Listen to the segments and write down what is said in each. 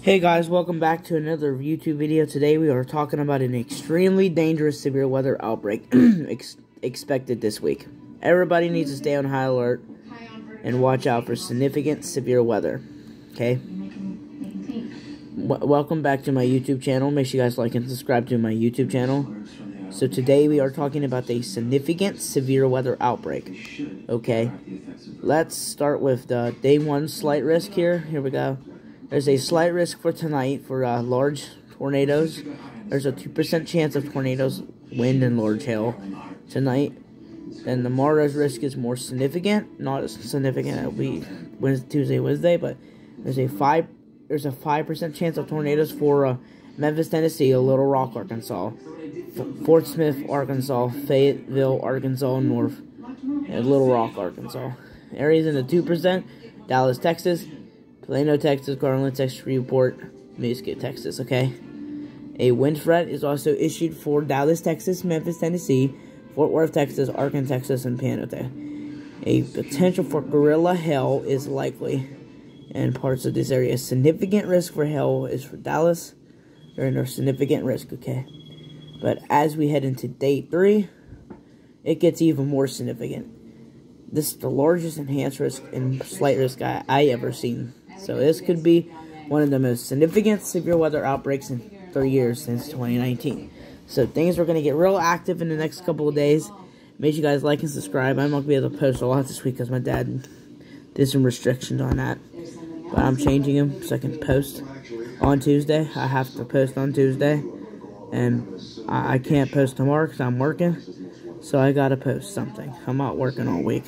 Hey guys, welcome back to another YouTube video. Today we are talking about an extremely dangerous severe weather outbreak expected this week. Everybody needs to stay on high alert and watch out for significant severe weather. Okay? Welcome back to my YouTube channel. Make sure you guys like and subscribe to my YouTube channel. So today we are talking about a significant severe weather outbreak. Okay? Let's start with the day one slight risk here. Here we go. There's a slight risk for tonight for large tornadoes. There's a 2% chance of tornadoes, wind, and large hail tonight. Then tomorrow's risk is more significant. Not as significant. It'll be Tuesday, Wednesday, but there's a 5% chance of tornadoes for Memphis, Tennessee, Little Rock, Arkansas, Fort Smith, Arkansas, Fayetteville, Arkansas, North, and Little Rock, Arkansas. Areas in the 2%: Dallas, Texas, Plano, Texas, Garland, Texas, Shreveport, Mesquite, Texas, okay? A wind threat is also issued for Dallas, Texas, Memphis, Tennessee, Fort Worth, Texas, Arkansas, Texas, and Panama. A potential for guerrilla hail is likely in parts of this area. Significant risk for hail is for Dallas. They're under significant risk, okay? But as we head into day 3, it gets even more significant. This is the largest enhanced risk and slight risk I ever seen. So this could be one of the most significant severe weather outbreaks in 3 years since 2019. So things are going to get real active in the next couple of days. Make sure you guys like and subscribe. I'm not going to be able to post a lot this week because my dad did some restrictions on that. But I'm changing them so I can post on Tuesday. I have to post on Tuesday. And I can't post tomorrow because I'm working. So I got to post something. I'm not working all week.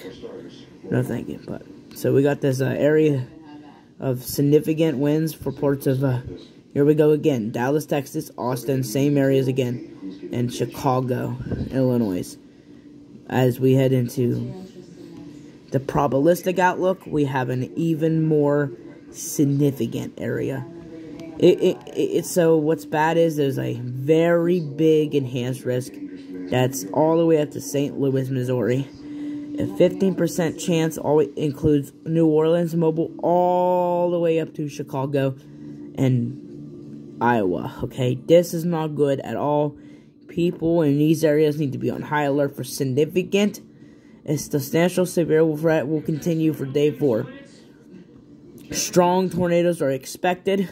No thank you. But so we got this area of significant winds for parts of, here we go again, Dallas, Texas, Austin, same areas again, and Chicago, Illinois. As we head into the probabilistic outlook, we have an even more significant area. So what's bad is there's a very big enhanced risk that's all the way up to St. Louis, Missouri. A 15% chance always includes New Orleans, Mobile, all the way up to Chicago and Iowa. Okay, this is not good at all. People in these areas need to be on high alert for significant and substantial severe threat will continue for day 4. Strong tornadoes are expected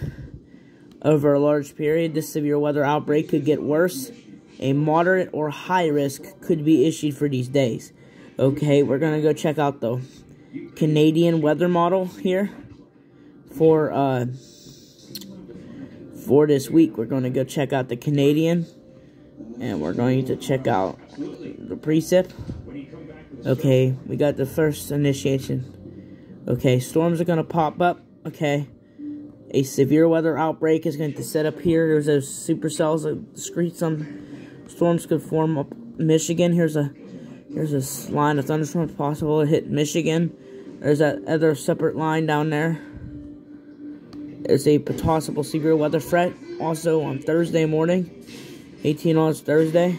over a large period. This severe weather outbreak could get worse. A moderate or high risk could be issued for these days. Okay, we're going to go check out the Canadian weather model here for this week. We're going to go check out the Canadian, and we're going to check out the precip. Okay, we got the first initiation. Okay, storms are going to pop up. Okay, a severe weather outbreak is going to set up here. There's those supercells that screech some storms could form up Michigan. Here's a line of thunderstorms possible to hit Michigan. There's that other separate line down there. There's a possible severe weather threat also on Thursday morning, 18 on Thursday.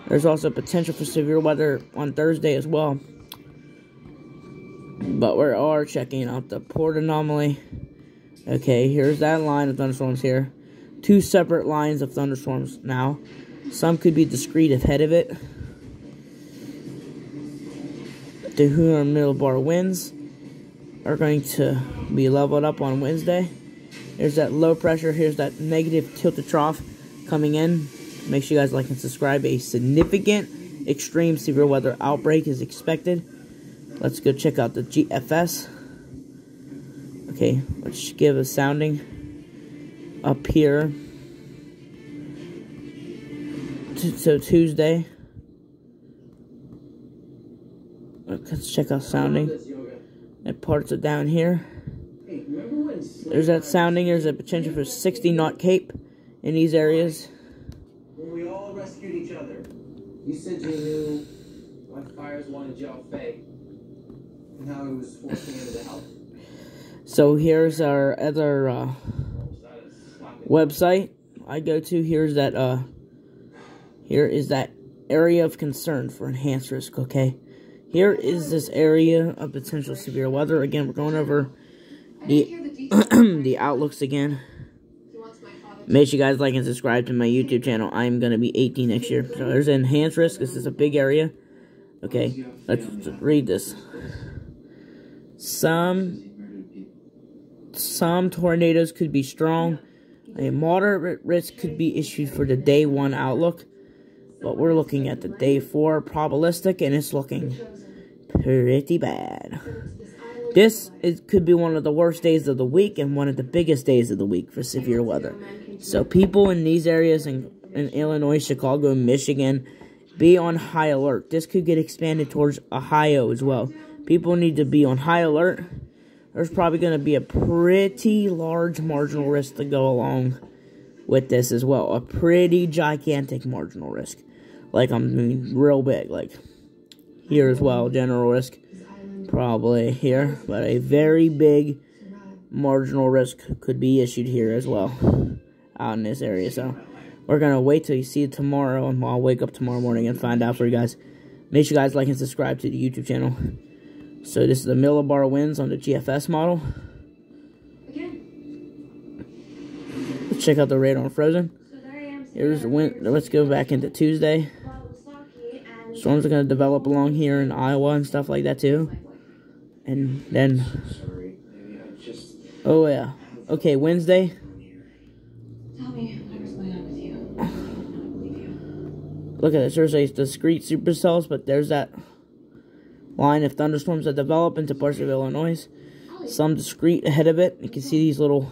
There's also potential for severe weather on Thursday as well. But we are checking out the port anomaly. Okay, here's that line of thunderstorms here. 2 separate lines of thunderstorms now. Some could be discrete ahead of it. The Hoover Middlebar winds are going to be leveled up on Wednesday. There's that low pressure. Here's that negative tilted trough coming in. Make sure you guys like and subscribe. A significant extreme severe weather outbreak is expected. Let's go check out the GFS. Okay, let's give a sounding up here. So Tuesday. Let's check out sounding. And parts are down here. There's that sounding. There's a potential for 60-knot cape in these areas. When we all rescued each other, you said you knew why fires wanted Joe Faye and how he was forcing him to help. So here's our other website I go to. Here's that. Here is that area of concern for enhanced risk. Okay. Here is this area of potential severe weather. Again, we're going over the the outlooks again. Make sure you guys like and subscribe to my YouTube channel. I'm going to be 18 next year. So there's enhanced risk. This is a big area. Okay, let's read this. Some tornadoes could be strong. A moderate risk could be issued for the day 1 outlook. But we're looking at the day 4 probabilistic, and it's looking pretty bad. This could be one of the worst days of the week and one of the biggest days of the week for severe weather. So people in these areas in Illinois, Chicago, and Michigan, be on high alert. This could get expanded towards Ohio as well. People need to be on high alert. There's probably going to be a pretty large marginal risk to go along with this as well. A pretty gigantic marginal risk. Like, I mean, real big. Like, here as well, general risk. Probably here. But a very big marginal risk could be issued here as well. Out in this area. So, we're going to wait till you see it tomorrow. And I'll wake up tomorrow morning and find out for you guys. Make sure you guys like and subscribe to the YouTube channel. So this is the millibar winds on the GFS model. Let's check out the radar on frozen. Here's the wind. Let's go back into Tuesday. Storms are going to develop along here in Iowa and stuff like that too. And then, oh yeah. Okay, Wednesday. Look at this. There's a discrete supercells, but there's that line of thunderstorms that develop into parts of Illinois. Some discrete ahead of it. You can see these little.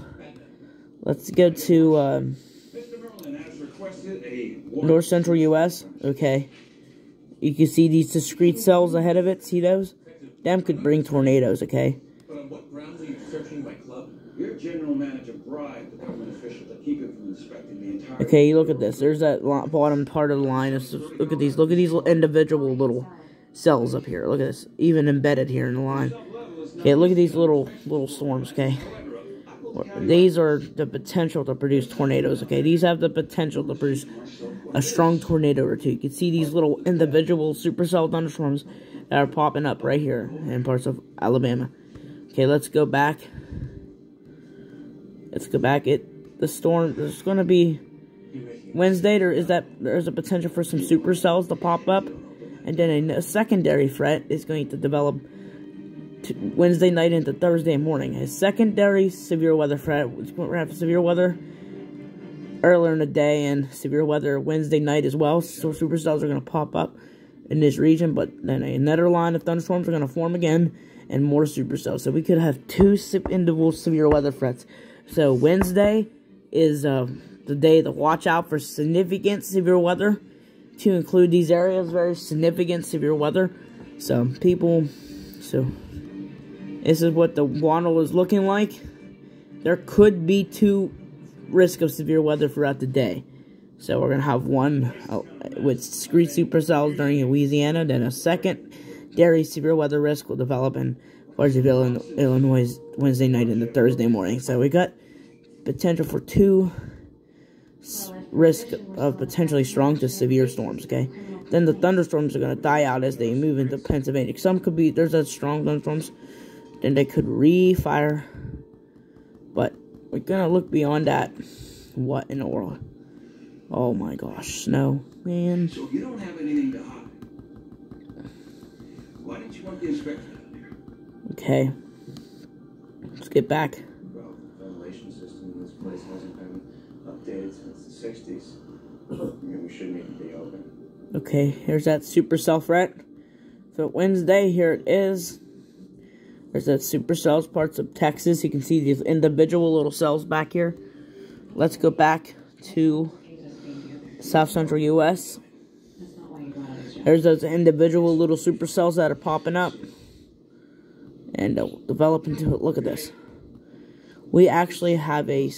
Let's go to north central U.S. Okay. You can see these discrete cells ahead of it. See those? Them could bring tornadoes, okay? But on what grounds are you searching my club? Your general manager bribed the government official to keep him from inspecting the entire... Okay, look at this. There's that bottom part of the line. Look at these. Look at these individual little cells up here. Look at this. Even embedded here in the line. Okay, look at these little storms, okay? These are the potential to produce tornadoes, okay? These have the potential to produce a strong tornado or two. You can see these little individual supercell thunderstorms that are popping up right here in parts of Alabama. Okay, let's go back. Let's go back. The storm, there's going to be Wednesday, there's a potential for some supercells to pop up. And then a secondary threat is going to develop Wednesday night into Thursday morning. A secondary severe weather threat. We're going to have severe weather earlier in the day and severe weather Wednesday night as well. So supercells are going to pop up in this region. But then another line of thunderstorms are going to form again and more supercells. So we could have 2 individual severe weather threats. So Wednesday is the day to watch out for significant severe weather. To include these areas, very significant severe weather. So this is what the model is looking like. There could be 2 risk of severe weather throughout the day. So we're going to have one with discrete supercells during Louisiana, then a secondary severe weather risk will develop in parts of Illinois Wednesday night into Thursday morning. So we got potential for 2 risk of potentially strong to severe storms, okay? Then the thunderstorms are going to die out as they move into Pennsylvania. Some could be, there's that strong thunderstorms, then they could refire. But we're going to look beyond that. What in the world? Oh my gosh, snow, man. So you don't have anything to hide. Why didn't you want the inspector out here? Okay. Let's get back. Well, the ventilation system in this place hasn't been updated since the 60s. I mean, we shouldn't even be open. Okay, here's that supercell threat. So Wednesday, here it is. There's that supercells, parts of Texas. You can see these individual little cells back here. Let's go back to South Central U.S. There's those individual little supercells that are popping up. And they'll develop into it. Look at this. We actually have a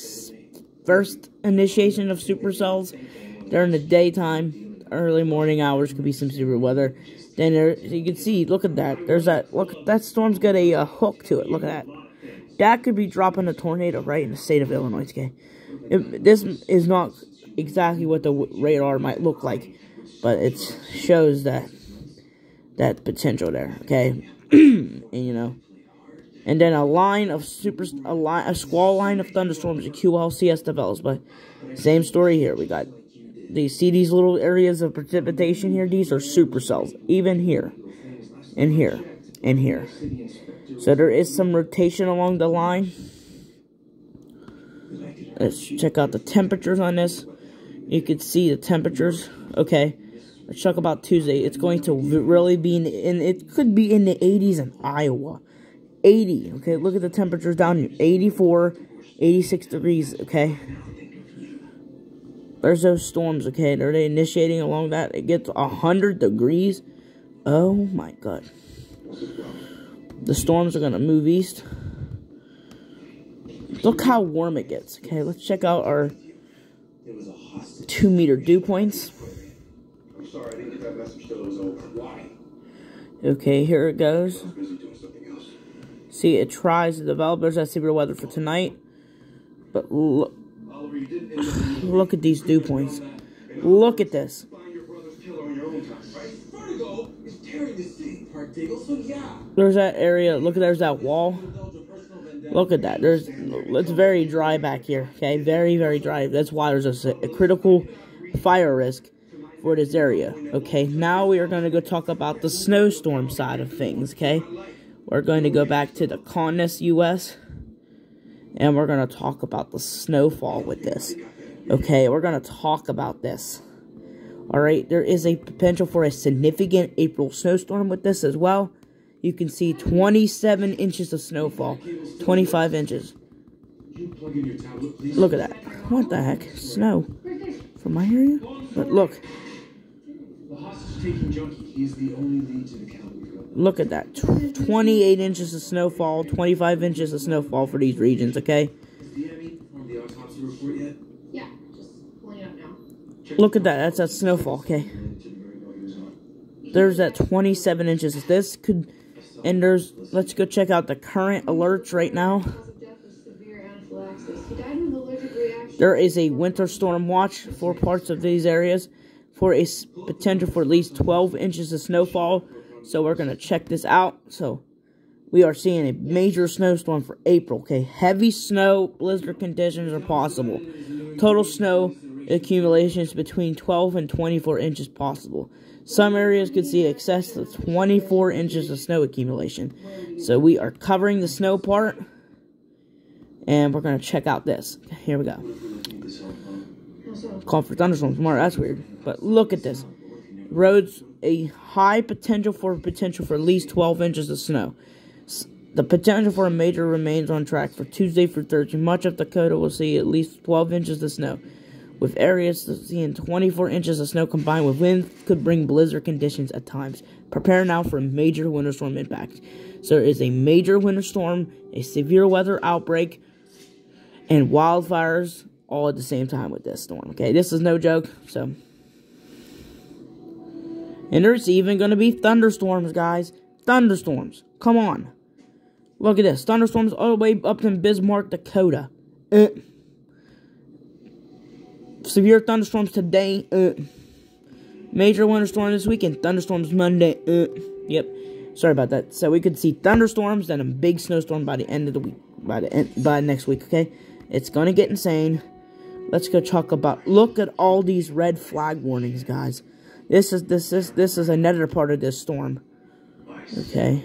first initiation of supercells during the daytime. Early morning hours could be some severe weather. Then there, you can see, look at that. There's that, look, that storm's got a hook to it. Look at that. That could be dropping a tornado right in the state of Illinois, okay? This is not exactly what the radar might look like, but it shows that potential there, okay? And, you know, And then a squall line of thunderstorms that QLCS develops. But same story here. We got, see these little areas of precipitation here? These are supercells. Even here, and here, and here. So there is some rotation along the line. Let's check out the temperatures on this. You can see the temperatures. Okay, let's talk about Tuesday. It's going to really be it could be in the 80s in Iowa. 80, okay, look at the temperatures down here. 84, 86 degrees, okay. There's those storms, okay. They're initiating along that. It gets 100 degrees. Oh my god. The storms are going to move east. Look how warm it gets. Okay, let's check out our 2-meter dew points. Okay, here it goes. See, it tries to develop. There's that severe weather for tonight. But look at these dew points. Look at this. There's that area. Look, there's that wall. Look at that. It's very dry back here. Okay, very, very dry. That's why there's a critical fire risk for this area. Okay, now we are going to go talk about the snowstorm side of things. Okay, we're going to go back to the continent US, and we're going to talk about the snowfall with this. Okay, we're going to talk about this. Alright, there is a potential for a significant April snowstorm with this as well. You can see 27 inches of snowfall. 25 inches. Look at that. What the heck? Snow. From my area? But look. Look at that. 28 inches of snowfall. 25 inches of snowfall for these regions, okay? Yeah, just pulling it up now. Look at that. That's that snowfall, okay? There's that 27 inches. This could... And let's go check out the current alerts right now. There is a winter storm watch for parts of these areas for a potential for at least 12 inches of snowfall. So we're going to check this out. So we are seeing a major snowstorm for April. Okay, heavy snow, blizzard conditions are possible. Total snow accumulations between 12 and 24 inches possible. Some areas could see excess of 24 inches of snow accumulation. So we are covering the snow part. And we're going to check out this. Here we go. Call for thunderstorms tomorrow. That's weird. But look at this. Roads, a high potential for at least 12 inches of snow. The potential for a major remains on track for Tuesday through Thursday. Much of Dakota will see at least 12 inches of snow, with areas seeing 24 inches of snow combined with wind could bring blizzard conditions at times. Prepare now for a major winter storm impact. So there is a major winter storm, a severe weather outbreak, and wildfires all at the same time with this storm. Okay, this is no joke. So, and there's even going to be thunderstorms, guys. Thunderstorms. Come on. Look at this. Thunderstorms all the way up in Bismarck, Dakota. Severe thunderstorms today. Major winter storm this weekend. Thunderstorms Monday. Yep. Sorry about that. So we could see thunderstorms, then a big snowstorm by the end of the week. By next week. Okay. It's gonna get insane. Let's go talk about. Look at all these red flag warnings, guys. This is another part of this storm. Okay.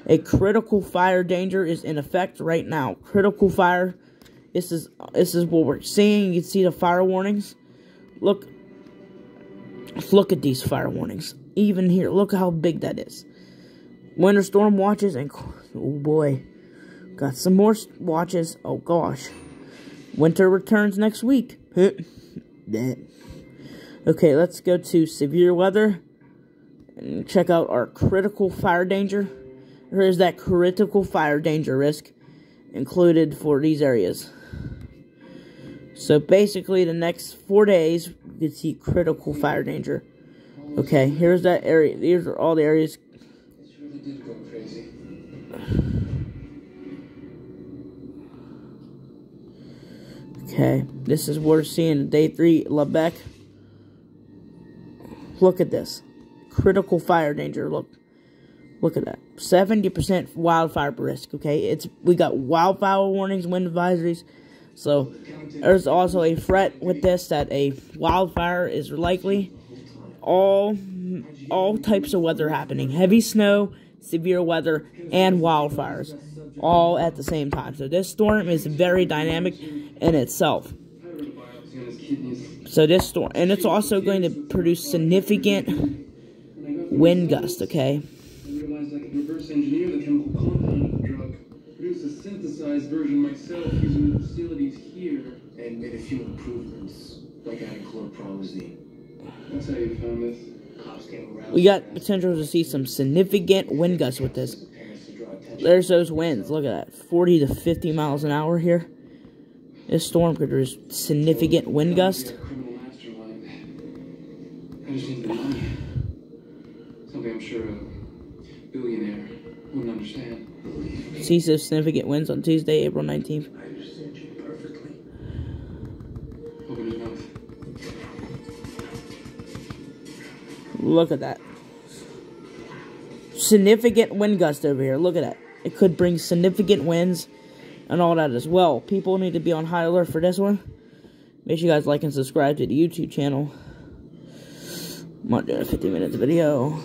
A critical fire danger is in effect right now. Critical fire. This is what we're seeing. You can see the fire warnings. Look at these fire warnings. Even here, look how big that is. Winter storm watches and oh boy, got some more watches. Oh gosh, winter returns next week. Okay, let's go to severe weather and check out our critical fire danger. There is that critical fire danger risk included for these areas. So basically, the next 4 days, you can see critical fire danger. Okay, here's that area. These are all the areas. Okay, this is what we're seeing day 3, Lebec. Look at this. Critical fire danger. Look. Look at that. 70% wildfire risk, okay? We got wildfire warnings, wind advisories. So, there's also a threat with this that a wildfire is likely. All types of weather happening. Heavy snow, severe weather, and wildfires. All at the same time. So, this storm is very dynamic in itself. So, this storm, and it's also going to produce significant wind gusts, okay? I could reverse engineer the chemical compound of the drug, produce a synthesized version myself using the facilities here, And made a few improvements, like adding chlorpromazine. That's how you found this. Cops came around. We got potential to see some significant wind gusts with this. There's those winds. Look at that. 40 to 50 miles an hour here. This storm could produce significant wind gusts. Criminal mastermind. I just need the money. Something I'm sure a billionaire wouldn't understand. See some significant winds on Tuesday, April 19th. I understand you perfectly. Open his mouth. Look at that. Significant wind gust over here. Look at that. It could bring significant winds and all that as well. People need to be on high alert for this one. Make sure you guys like and subscribe to the YouTube channel. I'm not doing a 50 minutes video.